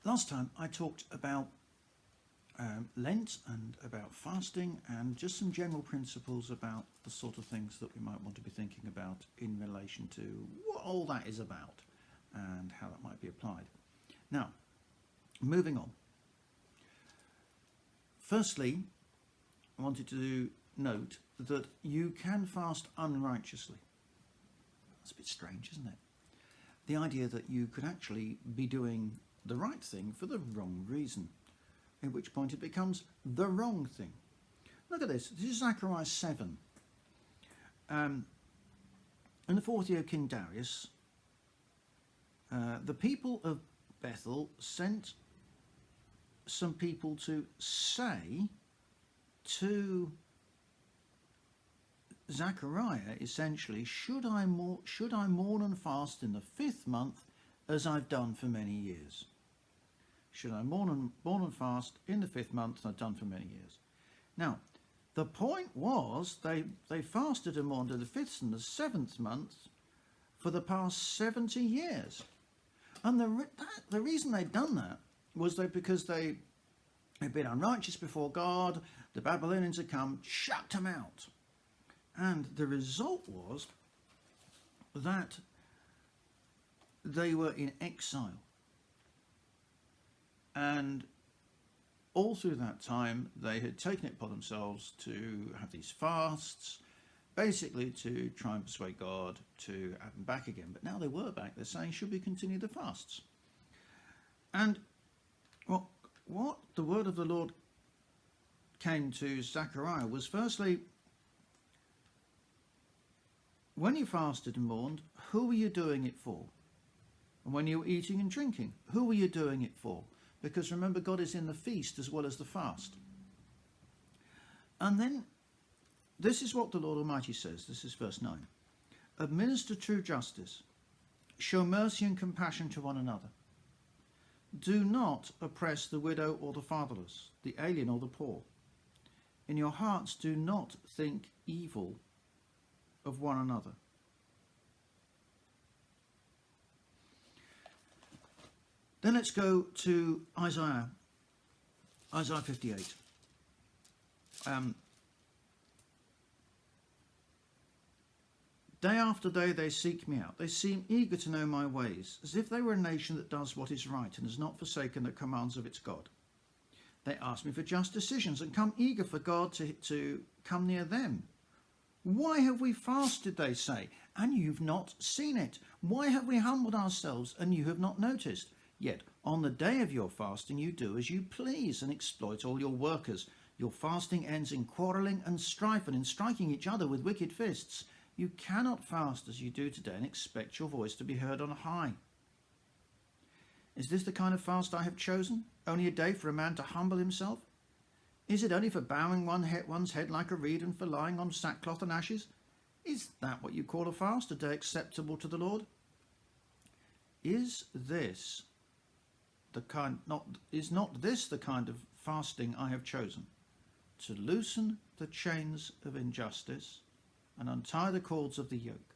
Last time I talked about Lent and about fasting and just some general principles about the sort of things that we might want to be thinking about in relation to what all that is about and how that might be applied. Now, moving on. Firstly, I wanted to note that you can fast unrighteously. That's a bit strange, isn't it? The idea that you could actually be doing the right thing for the wrong reason, at which point it becomes the wrong thing. Look at this. This is Zechariah 7. In the 4th year of King Darius, the people of Bethel sent some people to say to Zechariah, essentially, should I mourn and fast in the 5th month as I've done for many years? Should I mourn and fast in the 5th month as I've done for many years? Now, the point was they fasted and mourned in the 5th and the 7th month for the past 70 years. And the reason they'd done that was because they had been unrighteous before God. The Babylonians had come, shut them out. And the result was that they were in exile. And all through that time, they had taken it upon themselves to have these fasts, basically to try and persuade God to have them back again. But now they were back. They're saying, should we continue the fasts? And what the word of the Lord came to Zechariah was, firstly, when you fasted and mourned, who were you doing it for? And when you were eating and drinking, who were you doing it for? Because remember, God is in the feast as well as the fast. And then, this is what the Lord Almighty says. This is verse 9. Administer true justice. Show mercy and compassion to one another. Do not oppress the widow or the fatherless, the alien or the poor. In your hearts do not think evil of one another. Then let's go to Isaiah 58. Day after day they seek me out. They seem eager to know my ways, as if they were a nation that does what is right and has not forsaken the commands of its God. They ask me for just decisions and come eager for God to come near them. Why have we fasted, they say, and you've not seen it? Why have we humbled ourselves and you have not noticed? Yet on the day of your fasting you do as you please and exploit all your workers. Your fasting ends in quarrelling and strife and in striking each other with wicked fists. You cannot fast as you do today and expect your voice to be heard on high. Is this the kind of fast I have chosen? Only a day for a man to humble himself? Is it only for bowing one's head like a reed and for lying on sackcloth and ashes? Is that what you call a fast, a day acceptable to the Lord? Is not this the kind of fasting I have chosen? To loosen the chains of injustice and untie the cords of the yoke,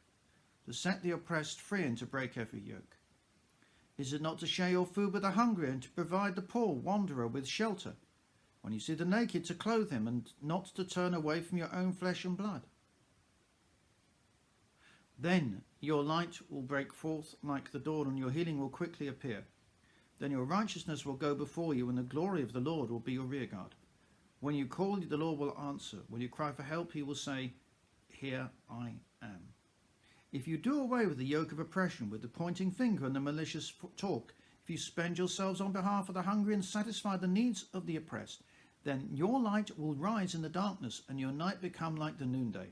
to set the oppressed free and to break every yoke? Is it not to share your food with the hungry and to provide the poor wanderer with shelter? When you see the naked, to clothe him and not to turn away from your own flesh and blood? Then your light will break forth like the dawn and your healing will quickly appear. Then your righteousness will go before you and the glory of the Lord will be your rearguard. When you call, the Lord will answer. When you cry for help, he will say, here I am. If you do away with the yoke of oppression, with the pointing finger and the malicious talk, if you spend yourselves on behalf of the hungry and satisfy the needs of the oppressed, then your light will rise in the darkness and your night become like the noonday.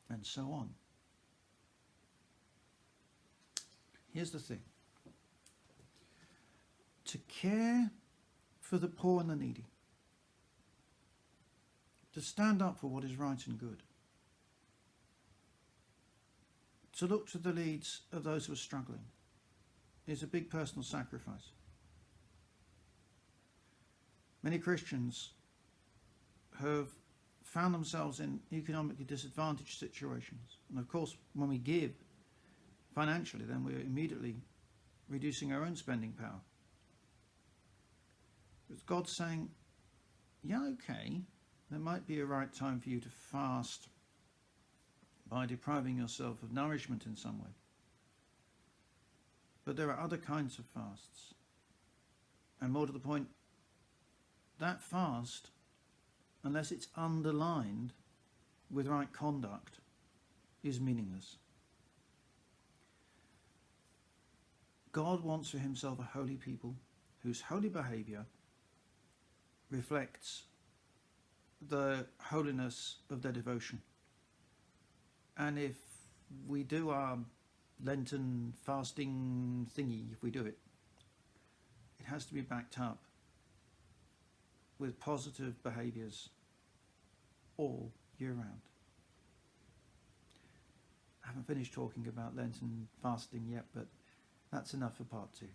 And so on. Here's the thing. To care for the poor and the needy. To stand up for what is right and good. To look to the needs of those who are struggling is a big personal sacrifice. Many Christians have found themselves in economically disadvantaged situations. And of course, when we give financially, then we're immediately reducing our own spending power. It's God saying, yeah, okay, there might be a right time for you to fast by depriving yourself of nourishment in some way. But there are other kinds of fasts. And more to the point, that fast, unless it's underlined with right conduct, is meaningless. God wants for himself a holy people whose holy behaviour reflects the holiness of their devotion. And if we do our Lenten fasting thingy, if we do it, it has to be backed up with positive behaviours all year round. I haven't finished talking about Lenten fasting yet, but that's enough for part 2.